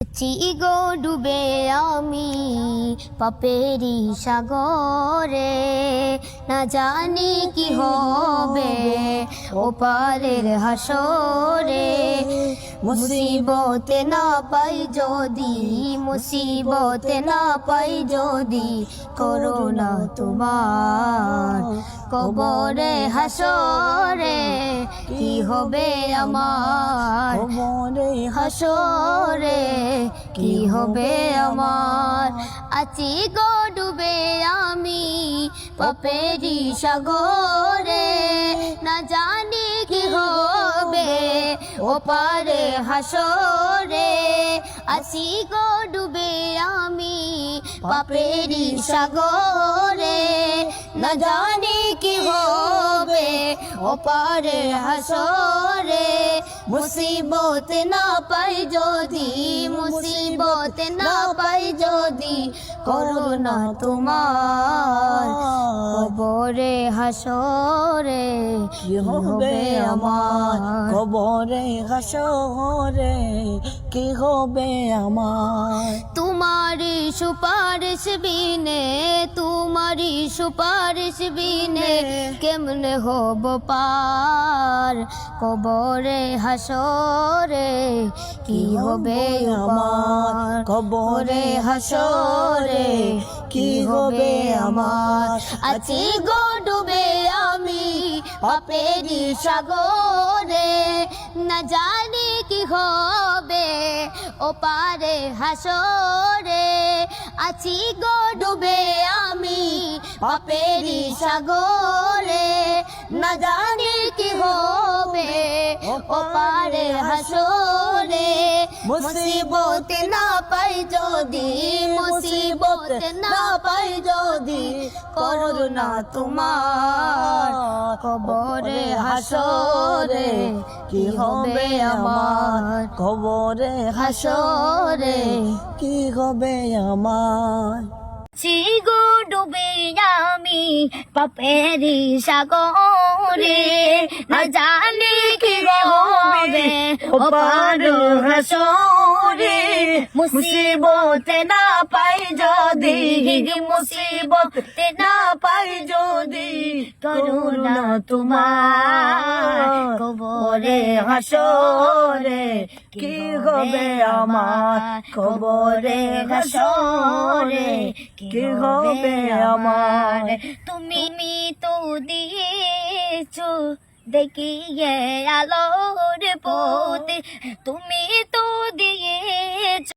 চিগো ডুবে আমি পাপেরি সাগরে, না জানি কি হবে ওপারের হাসরে। মুসিবতে না পাই যদি, মুসিবতে না পাই যদি, করোনা তোমার কবরে হাসরে কি হবে আমার, কবরে হাসরে কি হবে আমার। আছি গো ডুবে আমি পাপেরি সাগরে, না জানি কি হবে ওপারে হাসরে। আছি গো ডুবে আমি পাপেরি সাগরে, না জানি কি হবে ওপারে হাসরে। মুসিবত না পাই যদি, মুসিবত না পাই যদি, করোনা তোমার কবরে হাসরে কি হবে আমার, কবরে হাসরে কি হবে আমার। তোমারি সুপারিশ বিনে, তোমারি সুপারিশ বিনে কেমনে হব পার, কবরে হাসরে কি হবে আমার, কবরে হাসরে কি হবে আমার। আছি গো ডুবে আমি পাপেরি সাগরে, না জানি কি হবে ওপারে হাসরে। আছি গো ডুবে আমি পাপেরি সাগরে, না জানি কি হবে ওপারে হাসরে। মুসিবত না পাই যদি, মুসিবত না পাই যদি, করোনা তোমার কবরে হাসরে কি হবে আমার, কবরে হাসরে কি হবে আমার। চিগো ডুবে আমি পাপেরি সাগরে, না জানি কি হবে ওপার হাসরে। মুসিবত না পাই যদি, মুসিবত না পাই যদি, করোনা তোমার কবরে হাসরে কি হবে আমার, কবরে হাসরে কি হবে আমার। তুমি তো দিয়েছো দেখিয়ে আলোর পথ, তুমি তো দিয়েছো